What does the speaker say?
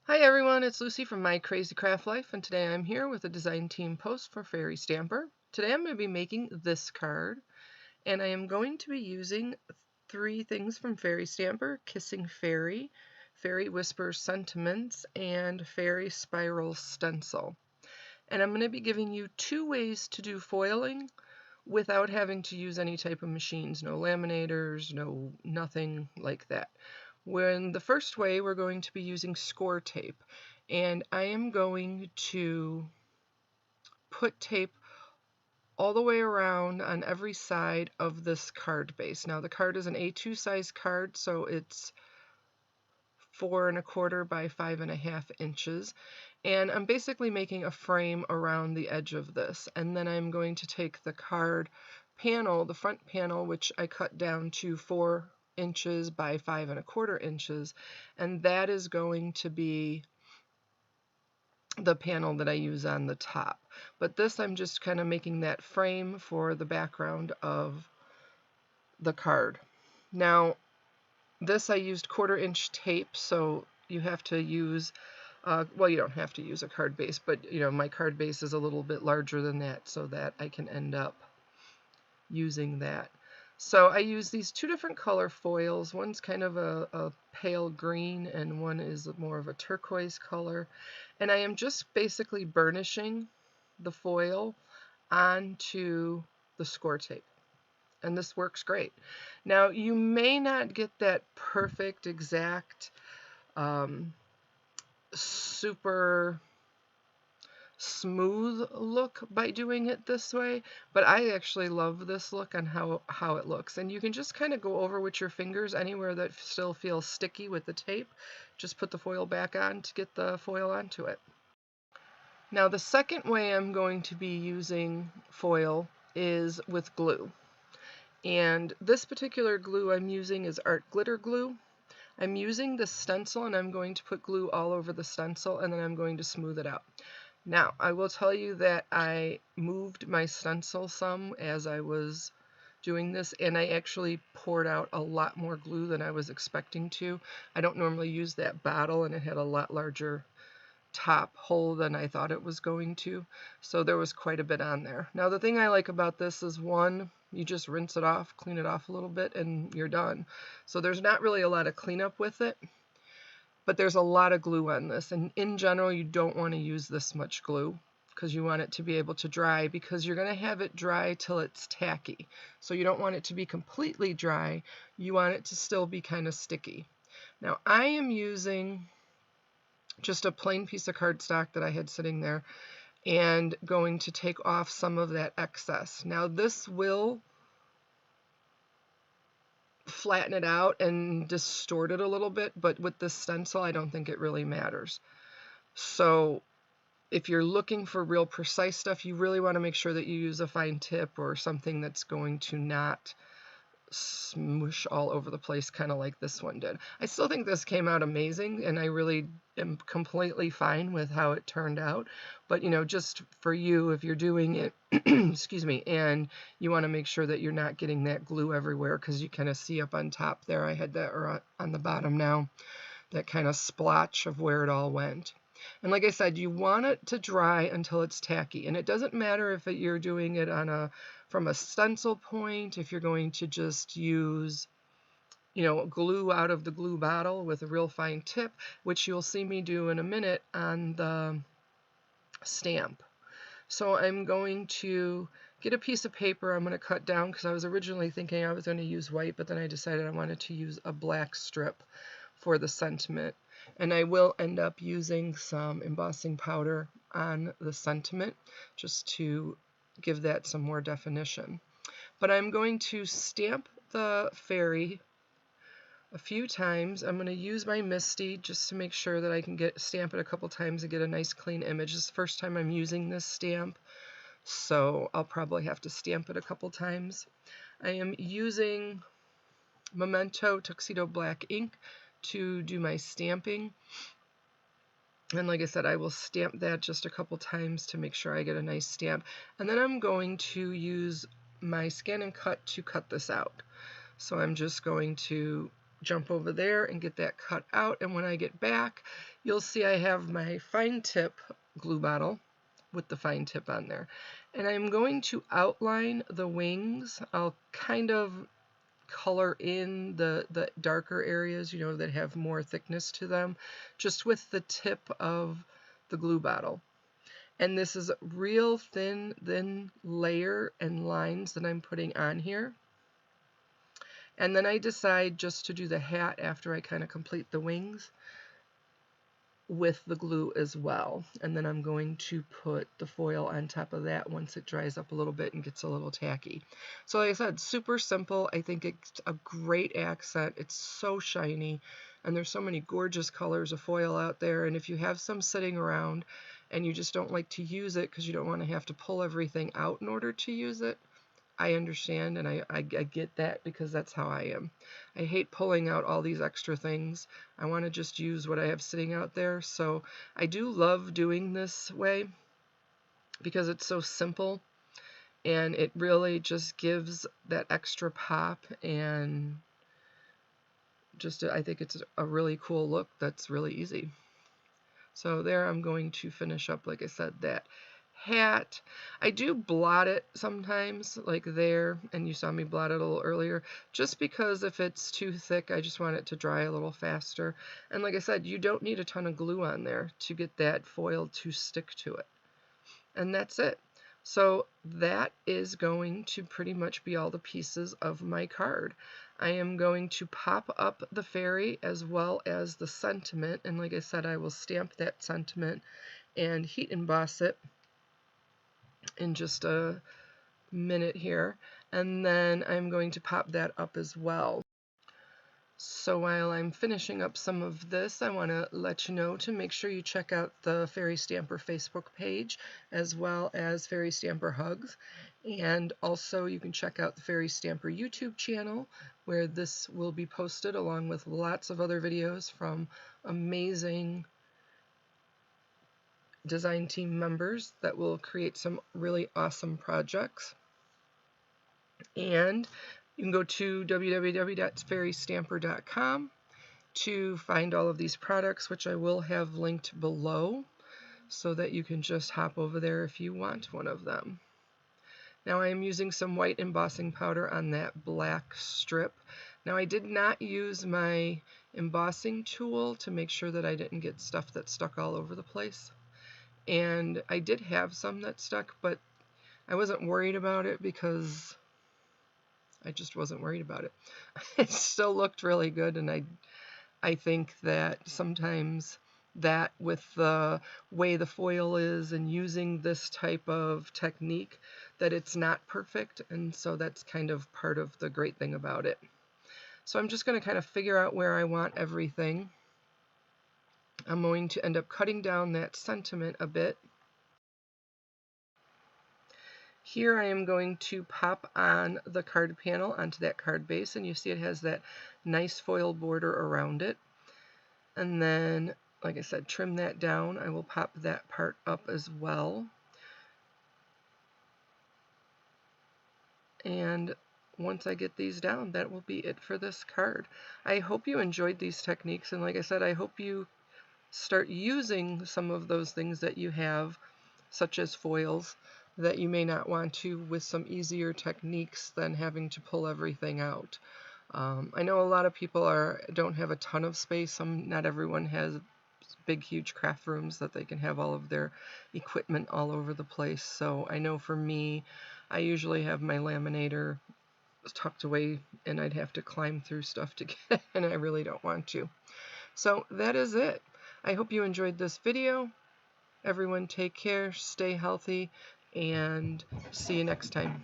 Hi everyone, it's Lucy from My Crazy Craft Life, and today I'm here with a design team post for Fairy Stamper. Today I'm going to be making this card, and I am going to be using 3 things from Fairy Stamper: Kissing Fairy, Fairy Whispers Sentiments, and Fairy Spiral Stencil. And I'm going to be giving you 2 ways to do foiling without having to use any type of machines, no laminators, nothing like that. When the first way, we're going to be using score tape, and I am going to put tape all the way around on every side of this card base. Now the card is an A2 size card, so it's 4 1/4 by 5 1/2 inches, and I'm basically making a frame around the edge of this, and then I'm going to take the card panel, the front panel, which I cut down to 4 inches by 5 1/4 inches, and that is going to be the panel that I use on the top. But this, I'm just kind of making that frame for the background of the card. Now this, I used 1/4 inch tape, so you have to use well, you don't have to use a card base, but my card base is a little bit larger than that, so that I can end up using that. So I use these 2 different color foils. One's kind of a pale green and one is more of a turquoise color. And I am just basically burnishing the foil onto the score tape. And this works great. Now you may not get that perfect, exact, super smooth look by doing it this way, but I actually love this look and how it looks. And you can just kind of go over with your fingers anywhere that still feels sticky with the tape. Just put the foil back on to get the foil onto it. Now the second way I'm going to be using foil is with glue. And this particular glue I'm using is art glitter glue. I'm using the stencil, and I'm going to put glue all over the stencil, and then I'm going to smooth it out. Now, I will tell you that I moved my stencil some as I was doing this, and I actually poured out a lot more glue than I was expecting to. I don't normally use that bottle, and it had a lot larger top hole than I thought it was going to, so there was quite a bit on there. Now the thing I like about this is, one, you just rinse it off, clean it off a little bit, and you're done. So there's not really a lot of cleanup with it, but there's a lot of glue on this, and in general you don't want to use this much glue because you want it to be able to dry, because you're going to have it dry till it's tacky. So you don't want it to be completely dry, you want it to still be kind of sticky. Now I am using just a plain piece of cardstock that I had sitting there, and going to take off some of that excess. Now this will flatten it out and distort it a little bit, but with this stencil I don't think it really matters. So if you're looking for real precise stuff, you really want to make sure that you use a fine tip or something that's going to not smoosh all over the place, kind of like this one did. I still think this came out amazing, and I really am completely fine with how it turned out. But just for you, if you're doing it excuse me, and you want to make sure that you're not getting that glue everywhere, because you kind of see up on top there, I had that, or on the bottom now, that kind of splotch of where it all went. And like I said, you want it to dry until it's tacky. And it doesn't matter if you're doing it from a stencil point, if you're going to just use, glue out of the glue bottle with a real fine tip, which you'll see me do in a minute on the stamp. So I'm going to get a piece of paper I'm going to cut down, because I was originally thinking I was going to use white, but then I decided I wanted to use a black strip for the sentiment. And I will end up using some embossing powder on the sentiment just to give that some more definition. But I'm going to stamp the fairy a few times. I'm going to use my Misty just to make sure that I can stamp it a couple times and get a nice clean image. This is the first time I'm using this stamp, so I'll probably have to stamp it a couple times. I am using Memento Tuxedo black ink to do my stamping, and like I said, I will stamp that just a couple times to make sure I get a nice stamp, and then I'm going to use my scan and cut to cut this out. So I'm just going to jump over there and get that cut out, and when I get back, you'll see I have my fine tip glue bottle with the fine tip on there. And I'm going to outline the wings. I'll kind of color in the darker areas, you know, that have more thickness to them, just with the tip of the glue bottle. And this is real thin layer and lines that I'm putting on here. And then I decide just to do the hat after I kind of complete the wings with the glue as well. And then I'm going to put the foil on top of that once it dries up a little bit and gets a little tacky. So like I said, super simple. I think it's a great accent. It's so shiny, and there's so many gorgeous colors of foil out there. And if you have some sitting around and you just don't like to use it because you don't want to have to pull everything out in order to use it, I understand, and I get that, because that's how I am. I hate pulling out all these extra things. I want to just use what I have sitting out there. So I do love doing this way because it's so simple, and it really just gives that extra pop, and just I think it's a really cool look that's really easy. So there I'm going to finish up, like I said, that hat. I do blot it sometimes, like there, and you saw me blot it a little earlier, just because if it's too thick, I just want it to dry a little faster. And like I said, you don't need a ton of glue on there to get that foil to stick to it. And that's it. So that is going to pretty much be all the pieces of my card. I am going to pop up the fairy as well as the sentiment, and like I said, I will stamp that sentiment and heat emboss it in just a minute here, and then I'm going to pop that up as well. So while I'm finishing up some of this, I want to let you know to make sure you check out the Fairy Stamper Facebook page as well as Fairy Stamper Hugs, and also you can check out the Fairy Stamper YouTube channel, where this will be posted along with lots of other videos from amazing design team members that will create some really awesome projects. And you can go to www.fairystamper.com to find all of these products, which I will have linked below, so that you can just hop over there if you want one of them. Now I am using some white embossing powder on that black strip. Now I did not use my embossing tool to make sure that I didn't get stuff that stuck all over the place. And I did have some that stuck, but I wasn't worried about it because I just wasn't worried about it. It still looked really good, and I think that sometimes that with the way the foil is and using this type of technique, that it's not perfect, and so that's kind of part of the great thing about it. So I'm just going to kind of figure out where I want everything. I'm going to end up cutting down that sentiment a bit. Here I am going to pop on the card panel onto that card base, and you see it has that nice foil border around it. And then, like I said, trim that down. I will pop that part up as well. And once I get these down, that will be it for this card. I hope you enjoyed these techniques, and like I said, I hope you start using some of those things that you have, such as foils, that you may not want to, with some easier techniques than having to pull everything out. I know a lot of people don't have a ton of space. Not everyone has big, huge craft rooms that they can have all of their equipment all over the place. So I know for me, I usually have my laminator tucked away, and I'd have to climb through stuff to get it, and I really don't want to. So that is it. I hope you enjoyed this video. Everyone take care, stay healthy, and see you next time.